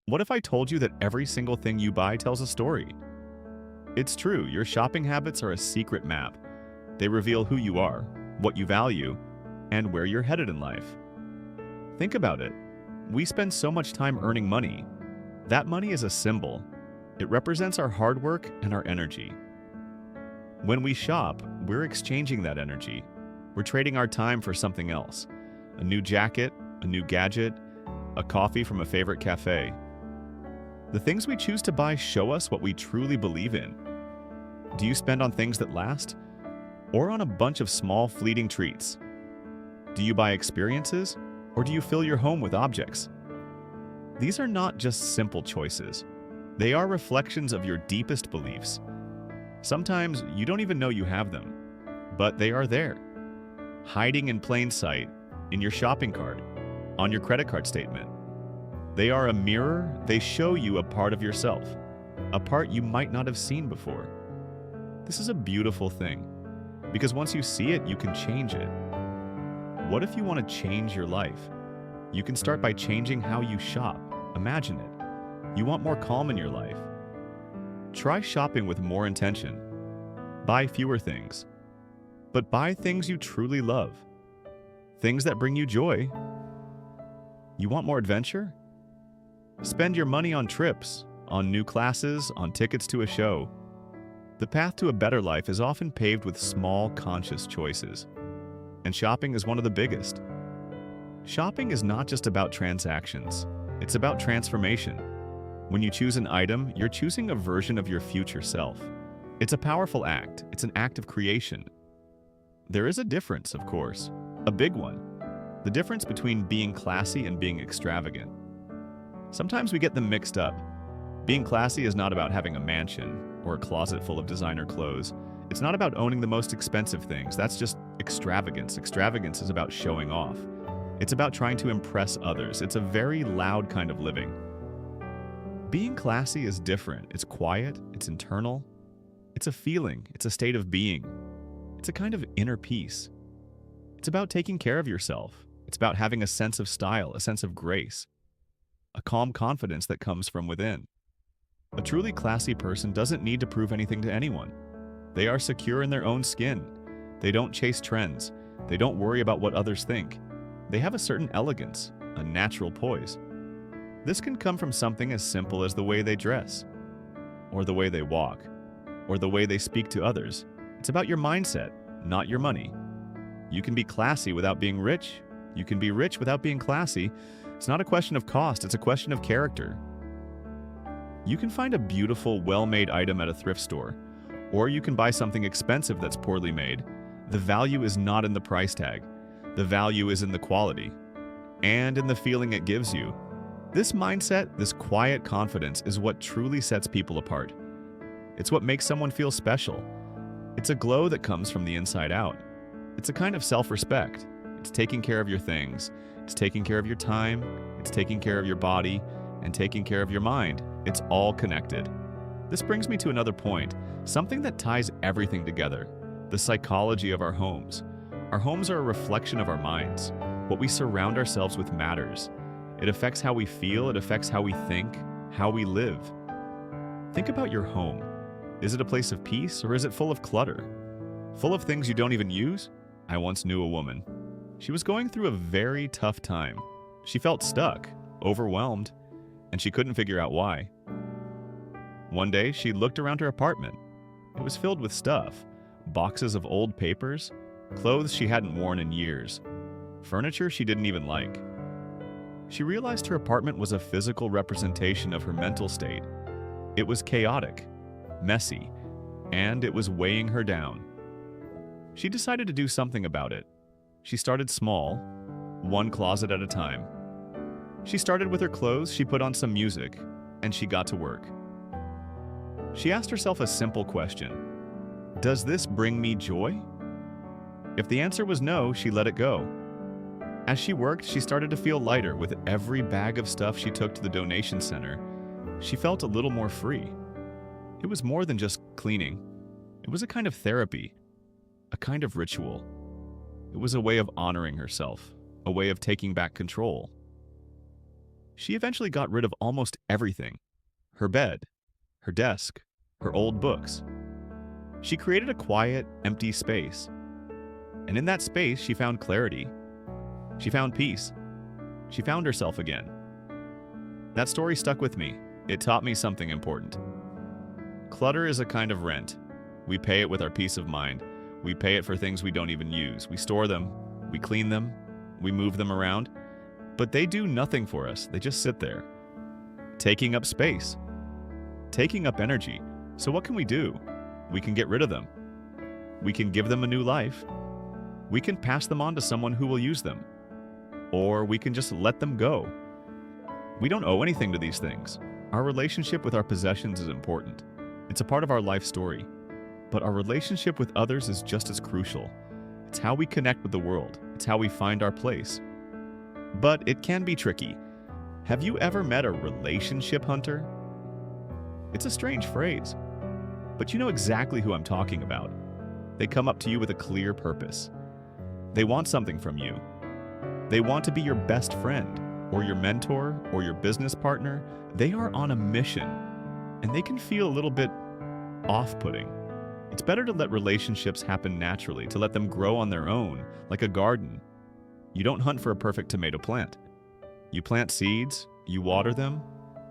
What if I told you that every single thing you buy tells a story? It's true, your shopping habits are a secret map. They reveal who you are, what you value, and where you're headed in life. Think about it. We spend so much time earning money. That money is a symbol. It represents our hard work and our energy. When we shop, we're exchanging that energy. We're trading our time for something else. A new jacket, a new gadget, a coffee from a favorite cafe. The things we choose to buy show us what we truly believe in. Do you spend on things that last? Or on a bunch of small, fleeting treats? Do you buy experiences? Or do you fill your home with objects? These are not just simple choices. They are reflections of your deepest beliefs. Sometimes you don't even know you have them, but they are there, hiding in plain sight, in your shopping cart, on your credit card statement. They are a mirror. They show you a part of yourself, a part you might not have seen before. This is a beautiful thing, because once you see it, you can change it. What if you want to change your life? You can start by changing how you shop. Imagine it. You want more calm in your life. Try shopping with more intention. Buy fewer things, but buy things you truly love. Things that bring you joy. You want more adventure? Spend your money on trips, on new classes, on tickets to a show. The path to a better life is often paved with small, conscious choices. And shopping is one of the biggest. Shopping is not just about transactions. It's about transformation. When you choose an item, you're choosing a version of your future self. It's a powerful act. It's an act of creation. There is a difference, of course. A big one. The difference between being classy and being extravagant. Sometimes we get them mixed up. Being classy is not about having a mansion or a closet full of designer clothes. It's not about owning the most expensive things. That's just extravagance. Extravagance is about showing off. It's about trying to impress others. It's a very loud kind of living. Being classy is different. It's quiet. It's internal. It's a feeling. It's a state of being. It's a kind of inner peace. It's about taking care of yourself. It's about having a sense of style, a sense of grace, a calm confidence that comes from within. A truly classy person doesn't need to prove anything to anyone. They are secure in their own skin. They don't chase trends. They don't worry about what others think. They have a certain elegance, a natural poise. This can come from something as simple as the way they dress, or the way they walk, or the way they speak to others. It's about your mindset, not your money. You can be classy without being rich. You can be rich without being classy. It's not a question of cost, it's a question of character. You can find a beautiful, well-made item at a thrift store, or you can buy something expensive that's poorly made. The value is not in the price tag. The value is in the quality, and in the feeling it gives you. This mindset, this quiet confidence, is what truly sets people apart. It's what makes someone feel special. It's a glow that comes from the inside out. It's a kind of self-respect. It's taking care of your things. It's taking care of your time. It's taking care of your body and taking care of your mind. It's all connected. This brings me to another point, something that ties everything together: the psychology of our homes. Our homes are a reflection of our minds. What we surround ourselves with matters. It affects how we feel, it affects how we think, how we live. Think about your home. Is it a place of peace, or is it full of clutter? Full of things you don't even use? I once knew a woman. She was going through a very tough time. She felt stuck, overwhelmed, and she couldn't figure out why. One day, she looked around her apartment. It was filled with stuff: boxes of old papers, clothes she hadn't worn in years, furniture she didn't even like. She realized her apartment was a physical representation of her mental state. It was chaotic, messy, and it was weighing her down. She decided to do something about it. She started small, one closet at a time. She started with her clothes, she put on some music, and she got to work. She asked herself a simple question: does this bring me joy? If the answer was no, she let it go. As she worked, she started to feel lighter. With every bag of stuff she took to the donation center, she felt a little more free. It was more than just cleaning. It was a kind of therapy, a kind of ritual. It was a way of honoring herself, a way of taking back control. She eventually got rid of almost everything: her bed, her desk, her old books. She created a quiet, empty space. And in that space, she found clarity. She found peace. She found herself again. That story stuck with me. It taught me something important. Clutter is a kind of rent. We pay it with our peace of mind. We pay it for things we don't even use. We store them, we clean them, we move them around, but they do nothing for us. They just sit there, taking up space, taking up energy. So what can we do? We can get rid of them. We can give them a new life. We can pass them on to someone who will use them. Or we can just let them go. We don't owe anything to these things. Our relationship with our possessions is important. It's a part of our life story. But our relationship with others is just as crucial. It's how we connect with the world. It's how we find our place. But it can be tricky. Have you ever met a relationship hunter? It's a strange phrase, but you know exactly who I'm talking about. They come up to you with a clear purpose. They want something from you. They want to be your best friend, or your mentor, or your business partner. They are on a mission, and they can feel a little bit off-putting. It's better to let relationships happen naturally, to let them grow on their own, like a garden. You don't hunt for a perfect tomato plant. You plant seeds, you water them,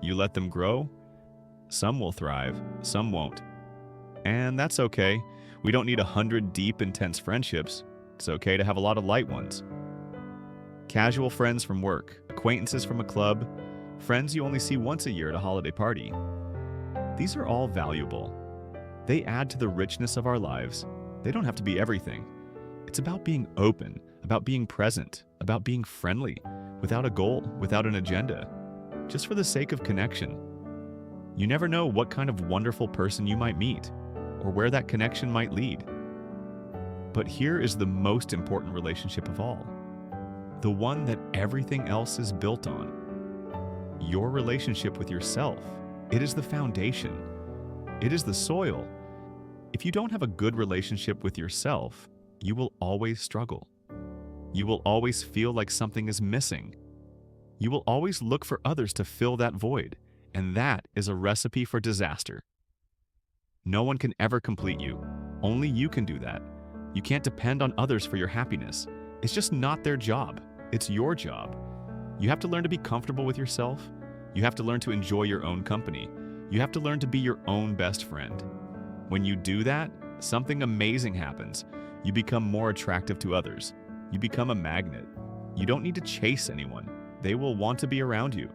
you let them grow. Some will thrive, some won't. And that's okay. We don't need 100 deep, intense friendships. It's okay to have a lot of light ones. Casual friends from work, acquaintances from a club, friends you only see once a year at a holiday party. These are all valuable. They add to the richness of our lives. They don't have to be everything. It's about being open, about being present, about being friendly, without a goal, without an agenda, just for the sake of connection. You never know what kind of wonderful person you might meet, or where that connection might lead. But here is the most important relationship of all, the one that everything else is built on. Your relationship with yourself. It is the foundation. It is the soil. If you don't have a good relationship with yourself, you will always struggle. You will always feel like something is missing. You will always look for others to fill that void, and that is a recipe for disaster. No one can ever complete you. Only you can do that. You can't depend on others for your happiness. It's just not their job. It's your job. You have to learn to be comfortable with yourself. You have to learn to enjoy your own company. You have to learn to be your own best friend. When you do that, something amazing happens. You become more attractive to others. You become a magnet. You don't need to chase anyone. They will want to be around you.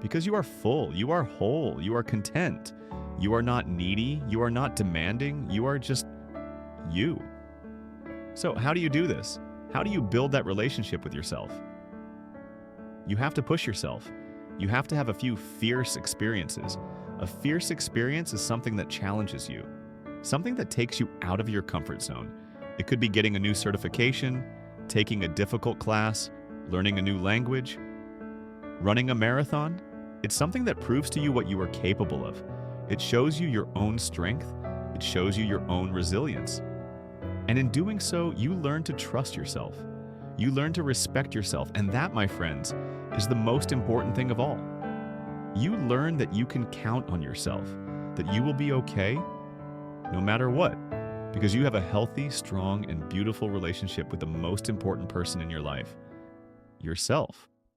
Because you are full, you are whole, you are content. You are not needy, you are not demanding, you are just you. So how do you do this? How do you build that relationship with yourself? You have to push yourself. You have to have a few fierce experiences. A fierce experience is something that challenges you, something that takes you out of your comfort zone. It could be getting a new certification, taking a difficult class, learning a new language, running a marathon. It's something that proves to you what you are capable of. It shows you your own strength. It shows you your own resilience. And in doing so, you learn to trust yourself. You learn to respect yourself. And that, my friends, is the most important thing of all. You learn that you can count on yourself, that you will be okay no matter what, because you have a healthy, strong, and beautiful relationship with the most important person in your life, yourself.